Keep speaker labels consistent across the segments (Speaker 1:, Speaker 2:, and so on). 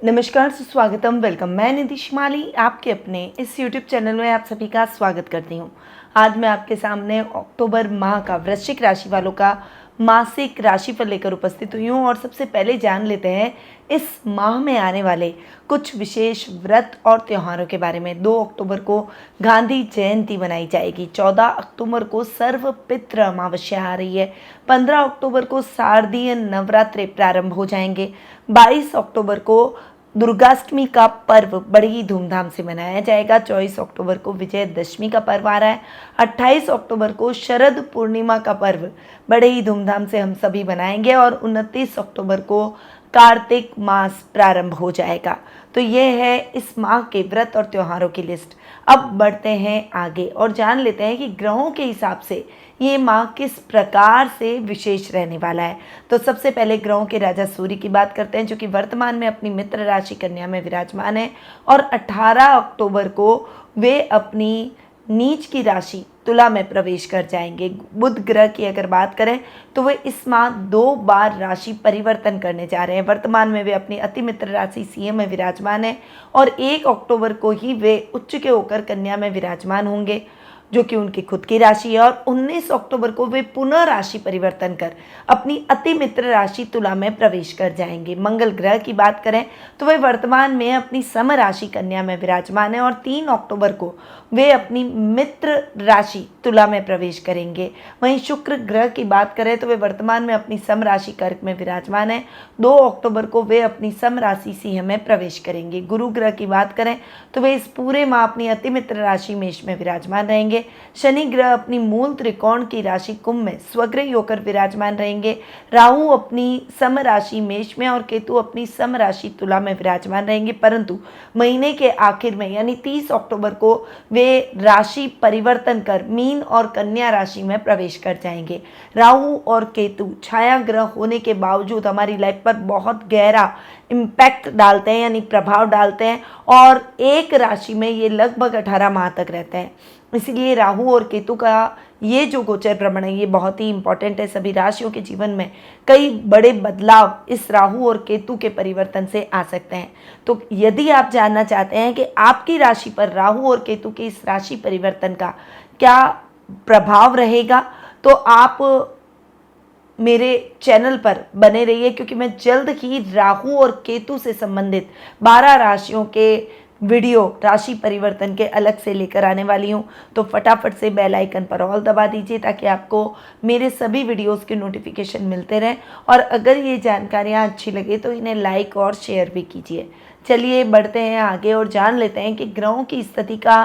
Speaker 1: नमस्कार, सुस्वागतम, वेलकम। मैं निधि शिमाली आपके अपने इस यूट्यूब चैनल में आप सभी का स्वागत करती हूँ। आज मैं आपके सामने अक्टूबर माह का वृश्चिक राशि वालों का मासिक राशिफल लेकर उपस्थित हुई हूँ। और सबसे पहले जान लेते हैं इस माह में आने वाले कुछ विशेष व्रत और त्योहारों के बारे में। 2 अक्टूबर को गांधी जयंती मनाई जाएगी। 14 अक्टूबर को सर्वपितृ अमावस्या आ रही है। 15 अक्टूबर को शारदीय नवरात्रे प्रारंभ हो जाएंगे। 22 अक्टूबर को दुर्गाष्टमी का पर्व बड़ी ही धूमधाम से मनाया जाएगा। 24 अक्टूबर को विजयदशमी का पर्व आ रहा है। 28 अक्टूबर को शरद पूर्णिमा का पर्व बड़े ही धूमधाम से हम सभी मनाएंगे। और 29 अक्टूबर को कार्तिक मास प्रारंभ हो जाएगा। तो ये है इस माह के व्रत और त्योहारों की लिस्ट। अब बढ़ते हैं आगे और जान लेते हैं कि ग्रहों के हिसाब से ये माह किस प्रकार से विशेष रहने वाला है। तो सबसे पहले ग्रहों के राजा सूर्य की बात करते हैं, जो कि वर्तमान में अपनी मित्र राशि कन्या में विराजमान है। और 18 अक्टूबर को वे अपनी नीच की राशि तुला में प्रवेश कर जाएंगे। बुध ग्रह की अगर बात करें तो वे इस माह 2 बार राशि परिवर्तन करने जा रहे हैं। वर्तमान में वे अपनी अति मित्र राशि सिंह में विराजमान है और 1 अक्टूबर को ही वे उच्च के होकर कन्या में विराजमान होंगे, जो कि उनकी खुद की राशि है। और 19 अक्टूबर को वे पुनः राशि परिवर्तन कर अपनी अति मित्र राशि तुला में प्रवेश कर जाएंगे। मंगल ग्रह की बात करें तो वे वर्तमान में अपनी सम राशि कन्या में विराजमान है और 3 अक्टूबर को वे अपनी मित्र राशि तुला में प्रवेश करेंगे। वहीं शुक्र ग्रह की बात करें तो वे वर्तमान में अपनी सम राशि कर्क में विराजमान है। 2 अक्टूबर को वे अपनी सम राशि सिंह में प्रवेश करेंगे। गुरु ग्रह की बात करें तो वे इस पूरे माह अपनी अति मित्र राशि मेष में विराजमान रहेंगे। शनि ग्रह अपनी मूल त्रिकोण की राशि कुंभ में स्वग्रही होकर विराजमान रहेंगे। राहु अपनी सम राशि मेष में और केतु अपनी सम राशि तुला में विराजमान रहेंगे। परंतु महीने के आखिर में यानी 30 अक्टूबर को वे राशि परिवर्तन कर मीन और कन्या राशि में प्रवेश कर जाएंगे। राहु और केतु छाया ग्रह होने के बावजूद हमारी लाइफ पर बहुत गहरा इम्पैक्ट डालते हैं, यानी प्रभाव डालते हैं। और एक राशि में ये लगभग 18 माह तक रहते हैं। इसलिए राहु और केतु का ये जो गोचर भ्रमण है ये बहुत ही इंपॉर्टेंट है। सभी राशियों के जीवन में कई बड़े बदलाव इस राहु और केतु के परिवर्तन से आ सकते हैं। तो यदि आप जानना चाहते हैं कि आपकी राशि पर राहु और केतु के इस राशि परिवर्तन का क्या प्रभाव रहेगा, तो आप मेरे चैनल पर बने रहिए, क्योंकि मैं जल्द ही राहु और केतु से संबंधित 12 राशियों के वीडियो राशि परिवर्तन के अलग से लेकर आने वाली हूँ। तो फटाफट से बेल आइकन पर ऑल दबा दीजिए ताकि आपको मेरे सभी वीडियोस के नोटिफिकेशन मिलते रहें। और अगर ये जानकारियाँ अच्छी लगे तो इन्हें लाइक और शेयर भी कीजिए। चलिए बढ़ते हैं आगे और जान लेते हैं कि ग्रहों की स्थिति का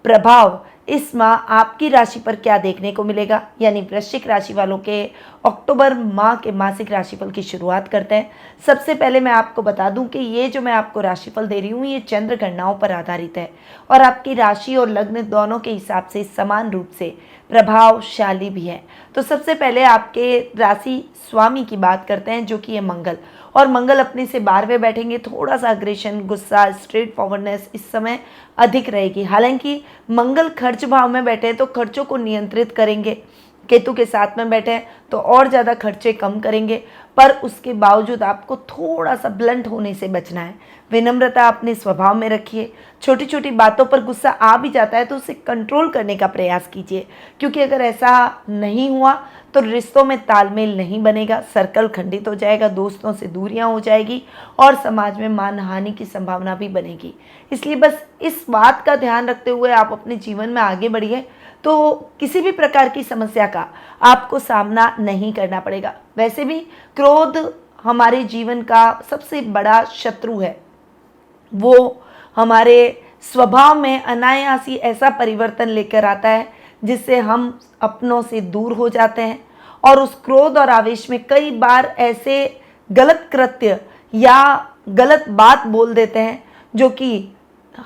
Speaker 1: प्रभाव इस माह आपकी राशि पर क्या देखने को मिलेगा। यानी वृश्चिक राशि वालों के अक्टूबर माह के मासिक राशिफल की शुरुआत करते हैं। सबसे पहले मैं आपको बता दूं कि ये जो मैं आपको राशिफल दे रही हूँ ये चंद्र गणनाओं पर आधारित है और आपकी राशि और लग्न दोनों के हिसाब से समान रूप से प्रभावशाली भी है। तो सबसे पहले आपके राशि स्वामी की बात करते हैं, जो कि है मंगल। और मंगल अपने से 12वें बैठेंगे। थोड़ा सा अग्रेशन, गुस्सा, स्ट्रेट फॉरवर्डनेस इस समय अधिक रहेगी। हालांकि मंगल खर्च भाव में बैठे तो खर्चों को नियंत्रित करेंगे। केतु के साथ में बैठे तो और ज़्यादा खर्चे कम करेंगे, पर उसके बावजूद आपको थोड़ा सा ब्लंट होने से बचना है। विनम्रता अपने स्वभाव में रखिए। छोटी छोटी बातों पर गुस्सा आ भी जाता है तो उसे कंट्रोल करने का प्रयास कीजिए, क्योंकि अगर ऐसा नहीं हुआ तो रिश्तों में तालमेल नहीं बनेगा, सर्कल खंडित हो जाएगा, दोस्तों से दूरियां हो जाएगी और समाज में मानहानि की संभावना भी बनेगी। इसलिए बस इस बात का ध्यान रखते हुए आप अपने जीवन में आगे बढ़िए तो किसी भी प्रकार की समस्या का आपको सामना नहीं करना पड़ेगा। वैसे भी क्रोध हमारे जीवन का सबसे बड़ा शत्रु है। वो हमारे स्वभाव में अनायास ही ऐसा परिवर्तन लेकर आता है जिससे हम अपनों से दूर हो जाते हैं और उस क्रोध और आवेश में कई बार ऐसे गलत कृत्य या गलत बात बोल देते हैं जो कि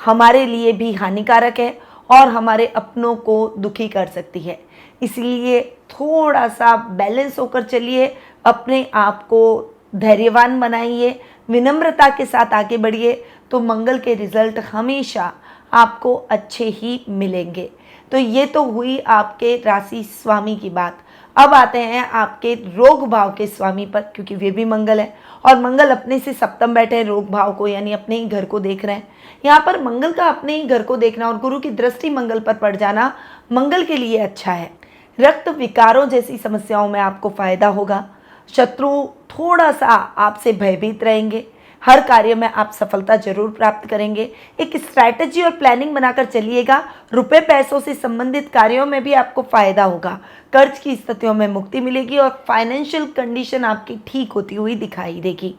Speaker 1: हमारे लिए भी हानिकारक है और हमारे अपनों को दुखी कर सकती है। इसलिए थोड़ा सा बैलेंस होकर चलिए, अपने आप को धैर्यवान बनाइए, विनम्रता के साथ आगे बढ़िए, तो मंगल के रिजल्ट हमेशा आपको अच्छे ही मिलेंगे। तो ये तो हुई आपके राशि स्वामी की बात। अब आते हैं आपके रोग भाव के स्वामी पर, क्योंकि वे भी मंगल है और मंगल अपने से सप्तम बैठे हैं रोग भाव को, यानी अपने ही घर को देख रहे हैं। यहाँ पर मंगल का अपने ही घर को देखना और गुरु की दृष्टि मंगल पर पड़ जाना मंगल के लिए अच्छा है। रक्त विकारों जैसी समस्याओं में आपको फायदा होगा। शत्रु थोड़ा सा आपसे भयभीत रहेंगे। हर कार्य में आप सफलता जरूर प्राप्त करेंगे। एक स्ट्रैटेजी और प्लानिंग बनाकर चलिएगा। रुपए पैसों से संबंधित कार्यों में भी आपको फायदा होगा। कर्ज की स्थितियों में मुक्ति मिलेगी और फाइनेंशियल कंडीशन आपकी ठीक होती हुई दिखाई देगी।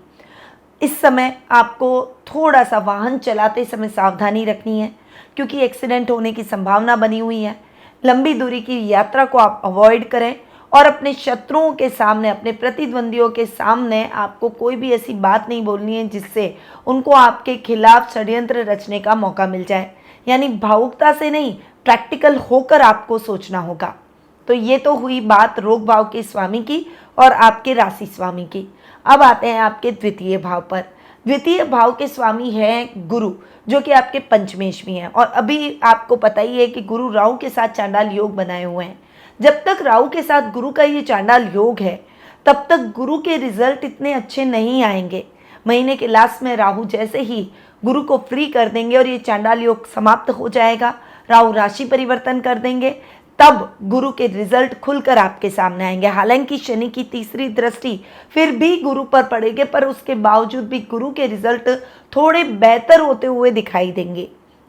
Speaker 1: इस समय आपको थोड़ा सा वाहन चलाते समय सावधानी रखनी है, क्योंकि एक्सीडेंट होने की संभावना बनी हुई है। लंबी दूरी की यात्रा को आप अवॉइड करें और अपने शत्रुओं के सामने, अपने प्रतिद्वंदियों के सामने आपको कोई भी ऐसी बात नहीं बोलनी है जिससे उनको आपके खिलाफ षड्यंत्र रचने का मौका मिल जाए। यानी भावुकता से नहीं, प्रैक्टिकल होकर आपको सोचना होगा। तो ये तो हुई बात रोग भाव के स्वामी की और आपके राशि स्वामी की। अब आते हैं आपके द्वितीय भाव पर। द्वितीय भाव के स्वामी हैं गुरु, जो कि आपके पंचमेश में हैं। और अभी आपको पता ही है कि गुरु राहु के साथ चांडाल योग बनाए हुए हैं। जब तक राहु के साथ गुरु का ये चांडाल योग है, तब तक गुरु के रिजल्ट इतने अच्छे नहीं आएंगे। महीने के लास्ट में राहु जैसे ही गुरु को फ्री कर देंगे और ये चांडाल योग समाप्त हो जाएगा, राहु राशि परिवर्तन कर देंगे, तब गुरु के रिजल्ट खुलकर आपके सामने आएंगे। हालांकि शनि की तीसरी दृष्टि फिर भी गुरु पर पड़ेगी, पर उसके बावजूद भी गुरु के रिजल्ट थोड़े बेहतर होते हुए दिखाई देंगे।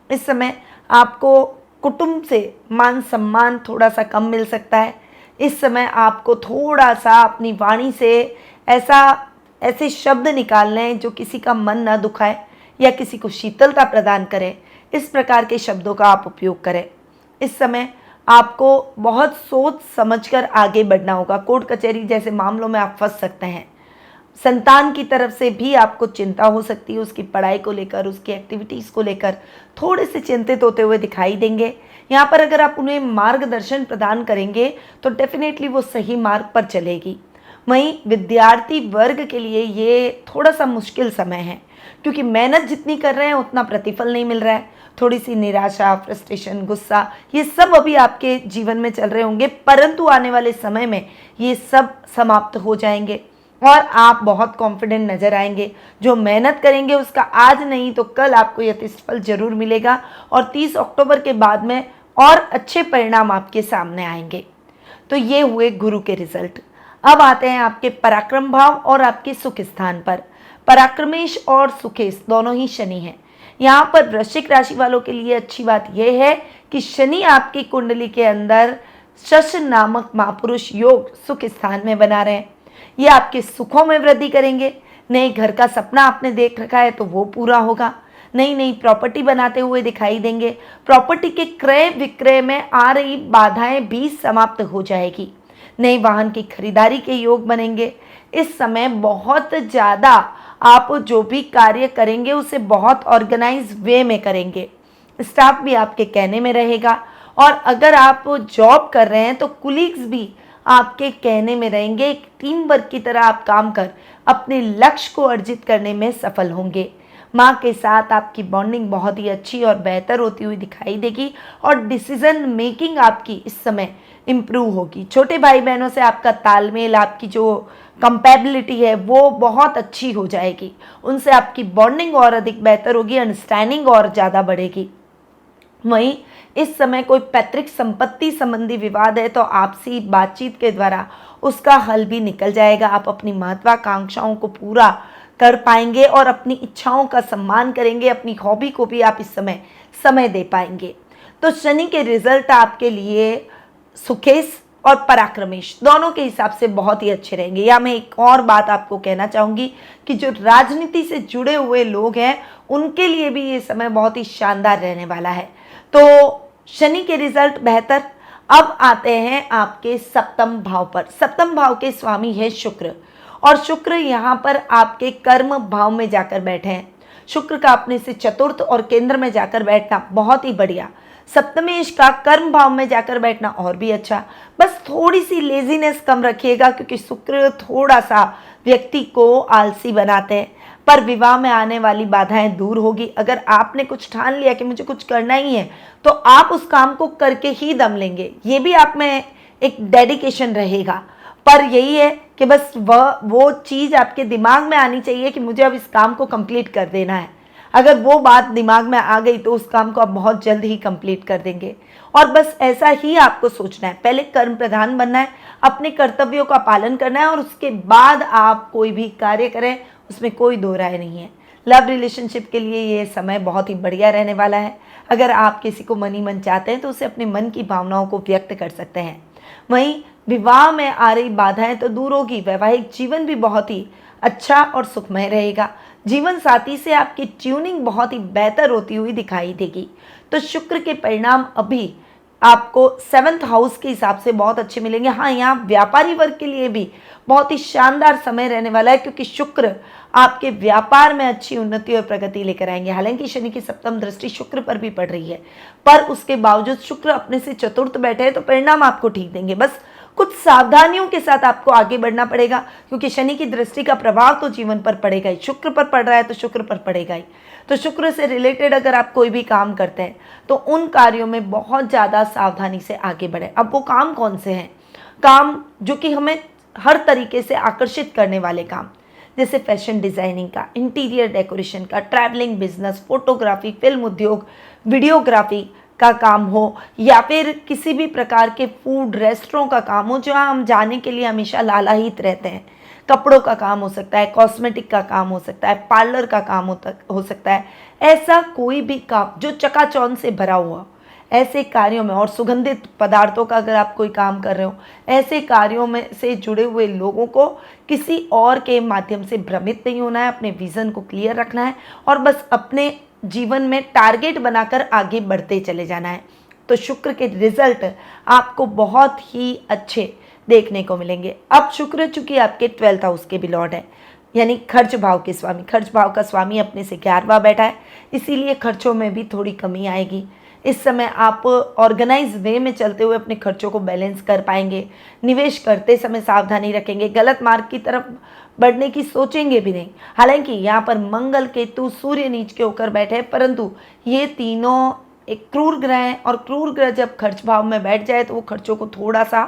Speaker 1: इस समय आपको कुटुंब से मान सम्मान थोड़ा सा कम मिल सकता है। इस समय आपको थोड़ा सा अपनी वाणी से ऐसे शब्द निकालने हैं जो किसी का मन न दुखाए या किसी को शीतलता प्रदान करें। इस प्रकार के शब्दों का आप उपयोग करें। इस समय आपको बहुत सोच समझकर आगे बढ़ना होगा। कोर्ट कचहरी जैसे मामलों में आप फंस सकते हैं। संतान की तरफ से भी आपको चिंता हो सकती है, उसकी पढ़ाई को लेकर, उसकी एक्टिविटीज़ को लेकर थोड़े से चिंतित होते हुए दिखाई देंगे। यहाँ पर अगर आप उन्हें मार्गदर्शन प्रदान करेंगे तो डेफिनेटली वो सही मार्ग पर चलेगी। वहीं विद्यार्थी वर्ग के लिए ये थोड़ा सा मुश्किल समय है, क्योंकि मेहनत जितनी कर रहे हैं उतना प्रतिफल नहीं मिल रहा है। थोड़ी सी निराशा, फ्रस्ट्रेशन, गुस्सा, ये सब अभी आपके जीवन में चल रहे होंगे, परंतु आने वाले समय में ये सब समाप्त हो जाएंगे और आप बहुत कॉन्फिडेंट नजर आएंगे। जो मेहनत करेंगे उसका आज नहीं तो कल आपको यथेष्ट जरूर मिलेगा और 30 अक्टूबर के बाद में और अच्छे परिणाम आपके सामने आएंगे। तो ये हुए गुरु के रिजल्ट। अब आते हैं आपके पराक्रम भाव और आपके सुख स्थान पर। पराक्रमेश और सुखेश दोनों ही शनि हैं। यहाँ पर वृश्चिक राशि वालों के लिए अच्छी बात यह है कि शनि आपकी कुंडली के अंदर शश नामक महापुरुष योग सुख स्थान में बना रहे हैं। ये आपके सुखों में वृद्धि करेंगे। नए घर का सपना आपने देख रखा है तो वो पूरा होगा। नई नई प्रॉपर्टी बनाते हुए दिखाई देंगे। प्रॉपर्टी के क्रय विक्रय में आ रही बाधाएं भी समाप्त हो जाएगी। नए वाहन की खरीदारी के योग बनेंगे। इस समय बहुत ज़्यादा आप जो भी कार्य करेंगे उसे बहुत ऑर्गेनाइज वे में करेंगे। स्टाफ भी आपके कहने में रहेगा और अगर आप जॉब कर रहे हैं तो कुलीग्स भी आपके कहने में रहेंगे। एक टीम वर्क की तरह आप काम कर अपने लक्ष्य को अर्जित करने में सफल होंगे। माँ के साथ आपकी बॉन्डिंग बहुत ही अच्छी और बेहतर होती हुई दिखाई देगी और डिसीजन मेकिंग आपकी इस समय इम्प्रूव होगी। छोटे भाई बहनों से आपका तालमेल, आपकी जो कंपेबिलिटी है वो बहुत अच्छी हो जाएगी। उनसे आपकी बॉन्डिंग और अधिक बेहतर होगी, अंडरस्टैंडिंग और ज़्यादा बढ़ेगी। वहीं इस समय कोई पैतृक संपत्ति संबंधी विवाद है तो आपसी बातचीत के द्वारा उसका हल भी निकल जाएगा। आप अपनी महत्वाकांक्षाओं को पूरा कर पाएंगे और अपनी इच्छाओं का सम्मान करेंगे। अपनी हॉबी को भी आप इस समय दे पाएंगे। तो शनि के रिजल्ट आपके लिए सुखेश और पराक्रमेश दोनों के हिसाब से बहुत ही अच्छे रहेंगे। या मैं एक और बात आपको कहना चाहूँगी कि जो राजनीति से जुड़े हुए लोग हैं उनके लिए भी ये समय बहुत ही शानदार रहने वाला है। तो शनि के रिजल्ट बेहतर। अब आते हैं आपके सप्तम भाव पर। सप्तम भाव के स्वामी है शुक्र और शुक्र यहाँ पर आपके कर्म भाव में जाकर बैठे हैं। शुक्र का अपने से चतुर्थ और केंद्र में जाकर बैठना बहुत ही बढ़िया। सप्तमेश का कर्म भाव में जाकर बैठना और भी अच्छा। बस थोड़ी सी लेजीनेस कम रखिएगा, क्योंकि शुक्र थोड़ा सा व्यक्ति को आलसी बनाते हैं। पर विवाह में आने वाली बाधाएं दूर होगी। अगर आपने कुछ ठान लिया कि मुझे कुछ करना ही है तो आप उस काम को करके ही दम लेंगे। ये भी आप में एक डेडिकेशन रहेगा। पर यही है कि बस वो चीज़ आपके दिमाग में आनी चाहिए कि मुझे अब इस काम को कंप्लीट कर देना है। अगर वो बात दिमाग में आ गई तो उस काम को आप बहुत जल्द ही कंप्लीट कर देंगे। और बस ऐसा ही आपको सोचना है, पहले कर्म प्रधान बनना है, अपने कर्तव्यों का पालन करना है और उसके बाद आप कोई भी कार्य करें, उसमें कोई दो राय नहीं है। लव रिलेशनशिप के लिए ये समय बहुत ही बढ़िया रहने वाला है। अगर आप किसी को मन ही मन चाहते हैं तो उसे अपने मन की भावनाओं को व्यक्त कर सकते हैं। वहीं विवाह में आ रही बाधाएं तो दूर होगी, वैवाहिक जीवन भी बहुत ही अच्छा और सुखमय रहेगा। जीवन साथी से आपकी ट्यूनिंग बहुत ही बेहतर होती हुई दिखाई देगी। तो शुक्र के परिणाम अभी आपको 7th हाउस के हिसाब से बहुत अच्छे मिलेंगे। हाँ, यहाँ व्यापारी वर्ग के लिए भी बहुत ही शानदार समय रहने वाला है, क्योंकि शुक्र आपके व्यापार में अच्छी उन्नति और प्रगति लेकर आएंगे। हालांकि शनि की सप्तम दृष्टि शुक्र पर भी पड़ रही है, पर उसके बावजूद शुक्र अपने से चतुर्थ बैठे हैं तो परिणाम आपको ठीक देंगे। बस कुछ सावधानियों के साथ आपको आगे बढ़ना पड़ेगा, क्योंकि शनि की दृष्टि का प्रभाव तो जीवन पर पड़ेगा ही, शुक्र पर पड़ रहा है तो शुक्र पर पड़ेगा ही। तो शुक्र से रिलेटेड अगर आप कोई भी काम करते हैं तो उन कार्यों में बहुत ज़्यादा सावधानी से आगे बढ़े। अब वो काम कौन से हैं? काम जो कि हमें हर तरीके से आकर्षित करने वाले काम, जैसे फैशन डिज़ाइनिंग का, इंटीरियर डेकोरेशन का, ट्रैवलिंग बिजनेस, फोटोग्राफी, फिल्म उद्योग, वीडियोग्राफी का काम हो, या फिर किसी भी प्रकार के फूड रेस्टोरों का काम हो जहाँ हम जाने के लिए हमेशा लालायित रहते हैं। कपड़ों का काम हो सकता है, कॉस्मेटिक का काम हो सकता है, पार्लर का काम हो सकता है। ऐसा कोई भी काम जो चकाचौंध से भरा हुआ, ऐसे कार्यों में, और सुगंधित पदार्थों का अगर आप कोई काम कर रहे हो, ऐसे कार्यों में से जुड़े हुए लोगों को किसी और के माध्यम से भ्रमित नहीं होना है, अपने विज़न को क्लियर रखना है और बस अपने जीवन में टारगेट बनाकर आगे बढ़ते चले जाना है। तो शुक्र के रिजल्ट आपको बहुत ही अच्छे देखने को मिलेंगे। अब शुक्र चूंकि आपके 12th हाउस के भी लॉर्ड है, यानी खर्च भाव के स्वामी, खर्च भाव का स्वामी अपने से 11वां बैठा है, इसीलिए खर्चों में भी थोड़ी कमी आएगी। इस समय आप ऑर्गेनाइज वे में चलते हुए अपने खर्चों को बैलेंस कर पाएंगे। निवेश करते समय सावधानी रखेंगे, गलत मार्ग की तरफ बढ़ने की सोचेंगे भी नहीं। हालांकि यहाँ पर मंगल, केतु, सूर्य नीच के होकर बैठे हैं, परंतु ये तीनों एक क्रूर ग्रह हैं और क्रूर ग्रह जब खर्च भाव में बैठ जाए तो वो खर्चों को थोड़ा सा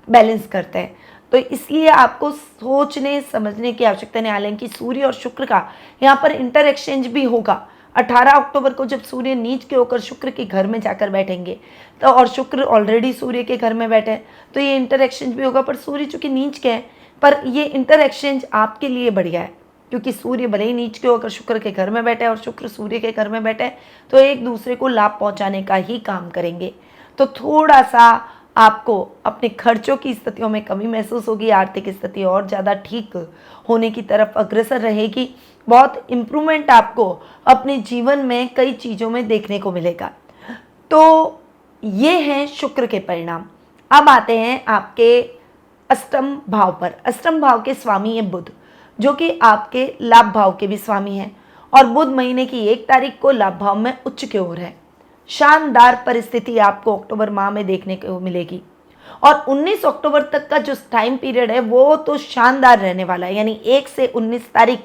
Speaker 1: बैलेंस करते हैं। तो इसलिए आपको सोचने समझने की आवश्यकता नहीं। हालांकि सूर्य और शुक्र का यहाँ पर इंटर एक्सचेंज भी होगा 18 अक्टूबर को, जब सूर्य नीच के होकर शुक्र के घर में जाकर बैठेंगे। तो और शुक्र ऑलरेडी सूर्य के घर में बैठे हैं तो ये इंटर एक्सचेंज भी होगा। पर सूर्य चूंकि नीच के हैं, पर ये इंटर एक्सचेंज आपके लिए बढ़िया है, क्योंकि सूर्य भले ही नीच के होकर शुक्र के घर में बैठे हैं और शुक्र सूर्य के घर में बैठे हैं, तो एक दूसरे को लाभ पहुंचाने का ही काम करेंगे। तो थोड़ा सा आपको अपने खर्चों की स्थितियों में कमी महसूस होगी, आर्थिक स्थिति और ज़्यादा ठीक होने की तरफ अग्रसर रहेगी। बहुत इम्प्रूवमेंट आपको अपने जीवन में कई चीज़ों में देखने को मिलेगा। तो ये हैं शुक्र के परिणाम। अब आते हैं आपके अष्टम भाव पर। अष्टम भाव के स्वामी है बुध, जो कि आपके लाभ भाव के भी स्वामी हैं, और बुध महीने की 1 तारीख को लाभ भाव में उच्च की ओर है। शानदार परिस्थिति आपको अक्टूबर माह में देखने को मिलेगी, और 19 अक्टूबर तक का जो टाइम पीरियड है वो तो शानदार रहने वाला है। यानी 1 से 19 तारीख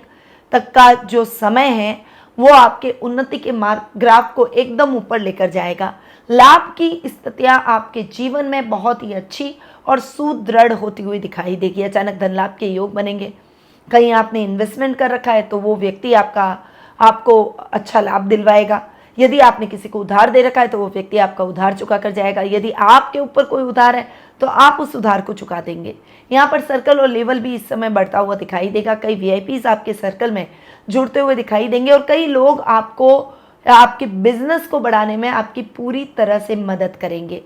Speaker 1: तक का जो समय है वो आपके उन्नति के मार्ग ग्राफ को एकदम ऊपर लेकर जाएगा। लाभ की स्थितियां आपके जीवन में बहुत ही अच्छी और सुदृढ़ होती हुई दिखाई देगी। अचानक धन लाभ के योग बनेंगे। कहीं आपने इन्वेस्टमेंट कर रखा है तो वो व्यक्ति आपको अच्छा लाभ दिलवाएगा। यदि आपने किसी को उधार दे रखा है तो वो व्यक्ति आपका उधार चुका कर जाएगा। यदि आपके ऊपर कोई उधार है तो आप उस उधार को चुका देंगे। यहाँ पर सर्कल और लेवल भी इस समय बढ़ता हुआ दिखाई देगा। कई वीआईपीज आपके सर्कल में जुड़ते हुए दिखाई देंगे, और कई लोग आपको आपके बिजनेस को बढ़ाने में आपकी पूरी तरह से मदद करेंगे।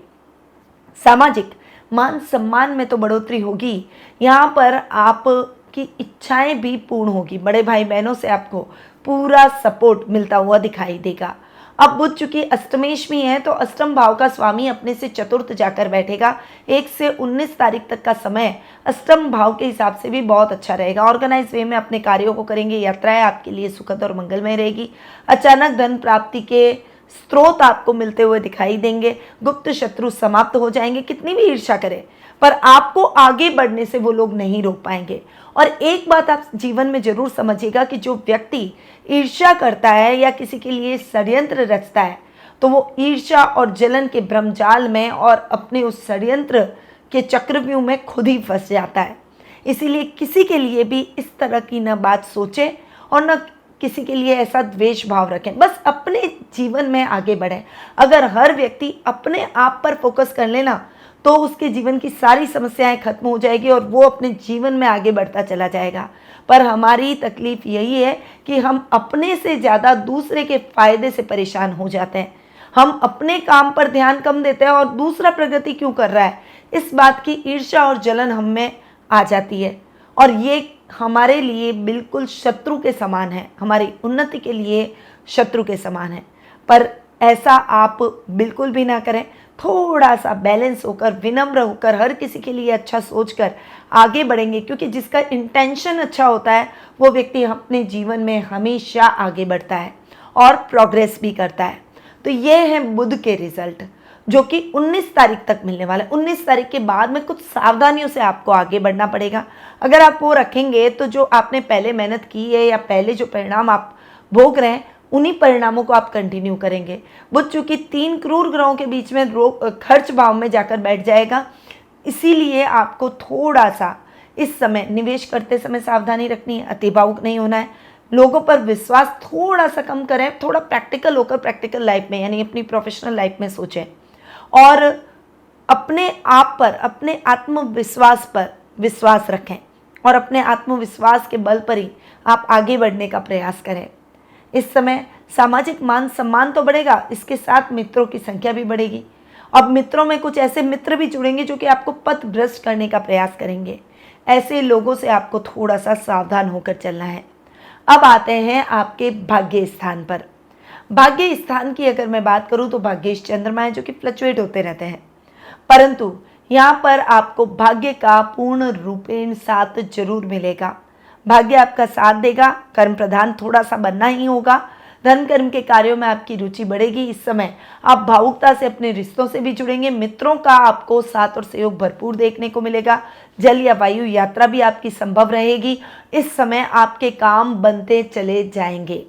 Speaker 1: सामाजिक मान सम्मान में तो बढ़ोतरी होगी। यहाँ पर आपकी इच्छाएं भी पूर्ण होगी। बड़े भाई बहनों से आपको पूरा सपोर्ट मिलता हुआ दिखाई देगा। अब बुध चूंकि अष्टमेश में है तो अष्टम भाव का स्वामी अपने से चतुर्थ जाकर बैठेगा। 1 से 19 तारीख तक का समय अष्टम भाव के हिसाब से भी बहुत अच्छा रहेगा। ऑर्गेनाइज वे में अपने कार्यों को करेंगे। यात्राएं आपके लिए सुखद और मंगलमय रहेगी। अचानक धन प्राप्ति के स्रोत आपको मिलते हुए दिखाई देंगे। गुप्त शत्रु समाप्त हो जाएंगे। कितनी भी ईर्ष्या करें पर आपको आगे बढ़ने से वो लोग नहीं रोक पाएंगे। और एक बात आप जीवन में जरूर समझिएगा कि जो व्यक्ति ईर्ष्या करता है या किसी के लिए षड्यंत्र रचता है तो वो ईर्ष्या और जलन के भ्रमजाल में और अपने उस षड्यंत्र के चक्रव्यूह में खुद ही फंस जाता है। इसीलिए किसी के लिए भी इस तरह की न बात सोचें और न किसी के लिए ऐसा द्वेष भाव रखें, बस अपने जीवन में आगे बढ़ें। अगर हर व्यक्ति अपने आप पर फोकस कर लेना तो उसके जीवन की सारी समस्याएं खत्म हो जाएगी और वो अपने जीवन में आगे बढ़ता चला जाएगा। पर हमारी तकलीफ यही है कि हम अपने से ज़्यादा दूसरे के फायदे से परेशान हो जाते हैं। हम अपने काम पर ध्यान कम देते हैं और दूसरा प्रगति क्यों कर रहा है, इस बात की ईर्ष्या और जलन हम में आ जाती है और ये हमारे लिए बिल्कुल शत्रु के समान है, हमारी उन्नति के लिए शत्रु के समान है। पर ऐसा आप बिल्कुल भी ना करें। थोड़ा सा बैलेंस होकर, विनम्र होकर, हर किसी के लिए अच्छा सोचकर आगे बढ़ेंगे, क्योंकि जिसका इंटेंशन अच्छा होता है वो व्यक्ति अपने जीवन में हमेशा आगे बढ़ता है और प्रोग्रेस भी करता है। तो ये है बुध के रिजल्ट जो कि 19 तारीख तक मिलने वाला है। 19 तारीख के बाद में कुछ सावधानियों से आपको आगे बढ़ना पड़ेगा। अगर आप वो रखेंगे तो जो आपने पहले मेहनत की है या पहले जो परिणाम आप भोग रहे हैं उन्हीं परिणामों को आप कंटिन्यू करेंगे। बुध चूंकि 3 क्रूर ग्रहों के बीच में खर्च भाव में जाकर बैठ जाएगा, इसीलिए आपको थोड़ा सा इस समय निवेश करते समय सावधानी रखनी है, अति भावुक नहीं होना है, लोगों पर विश्वास थोड़ा सा कम करें, थोड़ा प्रैक्टिकल होकर प्रैक्टिकल लाइफ में यानी अपनी प्रोफेशनल लाइफ में सोचें और अपने आप पर, अपने आत्मविश्वास पर विश्वास रखें और अपने आत्मविश्वास के बल पर ही आप आगे बढ़ने का प्रयास करें। इस समय सामाजिक मान सम्मान तो बढ़ेगा, इसके साथ मित्रों की संख्या भी बढ़ेगी। अब मित्रों में कुछ ऐसे मित्र भी जुड़ेंगे जो कि आपको पथ भ्रष्ट करने का प्रयास करेंगे। ऐसे लोगों से आपको थोड़ा सा सावधान होकर चलना है। अब आते हैं आपके भाग्य स्थान पर। भाग्य स्थान की अगर मैं बात करूं तो भाग्येश चंद्रमा है जो कि फ्लक्चुएट होते रहते हैं, परंतु यहाँ पर आपको भाग्य का पूर्ण रूपेण साथ जरूर मिलेगा। भाग्य आपका साथ देगा, कर्म प्रधान थोड़ा सा बनना ही होगा, धर्म कर्म के कार्यों में आपकी रुचि बढ़ेगी। इस समय आप भावुकता से अपने रिश्तों से भी जुड़ेंगे, मित्रों का आपको साथ और सहयोग भरपूर देखने को मिलेगा। जल या वायु यात्रा भी आपकी संभव रहेगी। इस समय आपके काम बनते चले जाएंगे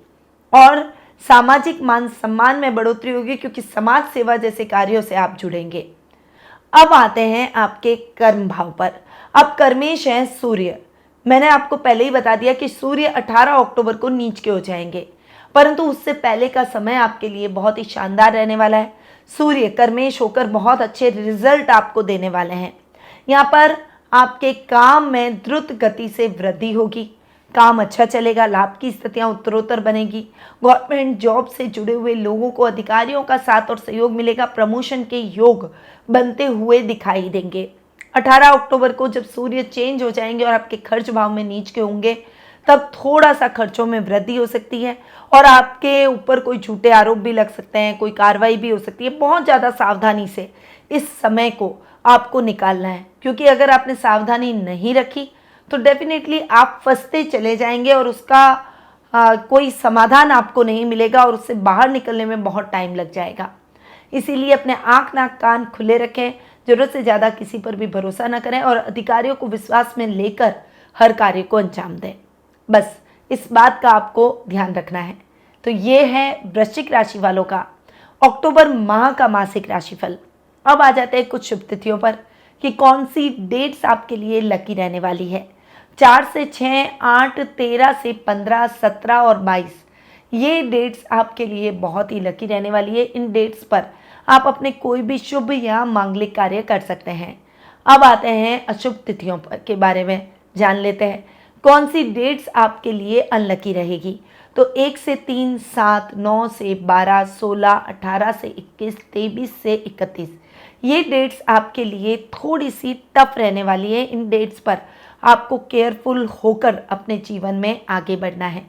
Speaker 1: और सामाजिक मान सम्मान में बढ़ोतरी होगी क्योंकि समाज सेवा जैसे कार्यों से आप जुड़ेंगे। अब आते हैं आपके कर्म भाव पर। अब कर्मेश हैं सूर्य। मैंने आपको पहले ही बता दिया कि सूर्य 18 अक्टूबर को नीच के हो जाएंगे, परंतु उससे पहले का समय आपके लिए बहुत ही शानदार रहने वाला है। सूर्य कर्मेश होकर बहुत अच्छे रिजल्ट आपको देने वाले हैं। यहाँ पर आपके काम में द्रुत गति से वृद्धि होगी, काम अच्छा चलेगा, लाभ की स्थितियाँ उत्तरोत्तर बनेगी। गवर्नमेंट जॉब से जुड़े हुए लोगों को अधिकारियों का साथ और सहयोग मिलेगा, प्रमोशन के योग बनते हुए दिखाई देंगे। 18 अक्टूबर को जब सूर्य चेंज हो जाएंगे और आपके खर्च भाव में नीच के होंगे, तब थोड़ा सा खर्चों में वृद्धि हो सकती है और आपके ऊपर कोई झूठे आरोप भी लग सकते हैं, कोई कार्रवाई भी हो सकती है। बहुत ज़्यादा सावधानी से इस समय को आपको निकालना है, क्योंकि अगर आपने सावधानी नहीं रखी तो डेफिनेटली आप फंसते चले जाएंगे और उसका कोई समाधान आपको नहीं मिलेगा और उससे बाहर निकलने में बहुत टाइम लग जाएगा। इसीलिए अपने आँख नाक कान खुले रखें, ज़रूरत से ज़्यादा किसी पर भी भरोसा न करें और अधिकारियों को विश्वास में लेकर हर कार्य को अंजाम दें। बस इस बात का आपको ध्यान रखना है। तो ये है वृश्चिक राशि वालों का अक्टूबर माह का मासिक राशिफल। अब आ जाते हैं कुछ शुभ तिथियों पर कि कौन सी डेट्स आपके लिए लकी रहने वाली है। 4 से 6, 8, 13 से 15, 17 और 22 ये डेट्स आपके लिए बहुत ही लकी रहने वाली है। इन डेट्स पर आप अपने कोई भी शुभ या मांगलिक कार्य कर सकते हैं। अब आते हैं अशुभ तिथियों पर के बारे में जान लेते हैं कौन सी डेट्स आपके लिए अनलकी रहेगी। तो 1 से 3, 7, 9 से 12, 16, 18 से 21, 23 से 31 ये डेट्स आपके लिए थोड़ी सी टफ रहने वाली है। इन डेट्स पर आपको केयरफुल होकर अपने जीवन में आगे बढ़ना है।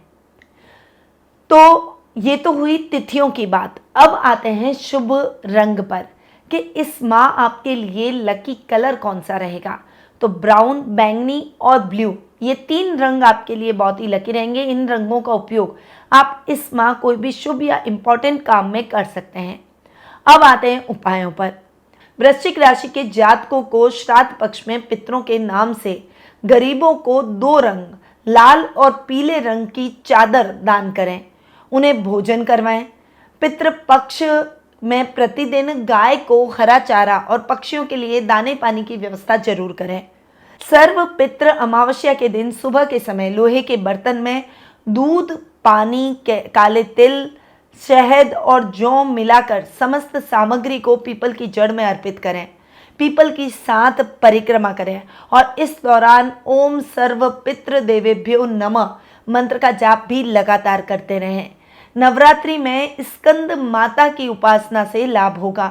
Speaker 1: तो ये तो हुई तिथियों की बात। अब आते हैं शुभ रंग पर कि इस माह आपके लिए लकी कलर कौन सा रहेगा। तो ब्राउन, बैंगनी और ब्लू ये 3 रंग आपके लिए बहुत ही लकी रहेंगे। इन रंगों का उपयोग आप इस माह कोई भी शुभ या इम्पोर्टेंट काम में कर सकते हैं। अब आते हैं उपायों पर। वृश्चिक राशि के जातकों को श्राद्ध पक्ष में पितरों के नाम से गरीबों को 2 रंग, लाल और पीले रंग की चादर दान करें, उन्हें भोजन करवाएं। पितृपक्ष में प्रतिदिन गाय को हरा चारा और पक्षियों के लिए दाने पानी की व्यवस्था जरूर करें। सर्व पितृ अमावस्या के दिन सुबह के समय लोहे के बर्तन में दूध, पानी, काले तिल, शहद और जौ मिलाकर समस्त सामग्री को पीपल की जड़ में अर्पित करें। पीपल की 7 परिक्रमा करें और इस दौरान ओम सर्व पितृ देवेभ्यो नमः मंत्र का जाप भी लगातार करते रहें। नवरात्रि में स्कंद माता की उपासना से लाभ होगा।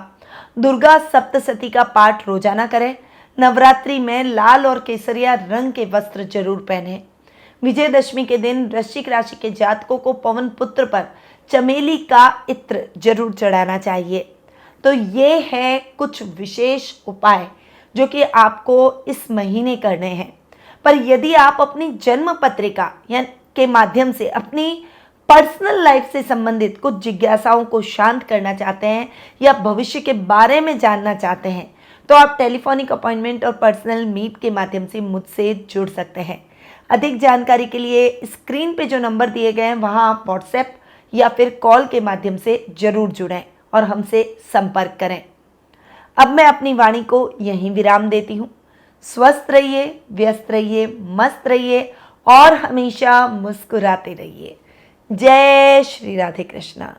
Speaker 1: दुर्गा सप्तशती का पाठ रोजाना करें। नवरात्रि में लाल और केसरिया रंग के वस्त्र जरूर पहनें। विजयदशमी के दिन वृश्चिक राशि के जातकों को पवन पुत्र पर चमेली का इत्र जरूर चढ़ाना चाहिए। तो ये है कुछ विशेष उपाय जो कि आपको इस महीने करने हैं। पर यदि आप अपनी जन्म पत्रिका के माध्यम से अपनी पर्सनल लाइफ से संबंधित कुछ जिज्ञासाओं को शांत करना चाहते हैं या भविष्य के बारे में जानना चाहते हैं तो आप टेलीफोनिक अपॉइंटमेंट और पर्सनल मीट के माध्यम से मुझसे जुड़ सकते हैं। अधिक जानकारी के लिए स्क्रीन पे जो नंबर दिए गए हैं वहां आप व्हाट्सएप या फिर कॉल के माध्यम से जरूर जुड़ें और हमसे संपर्क करें। अब मैं अपनी वाणी को यहीं विराम देती हूँ। स्वस्थ रहिए, व्यस्त रहिए, मस्त रहिए और हमेशा मुस्कुराते रहिए। जय श्री राधे कृष्णा।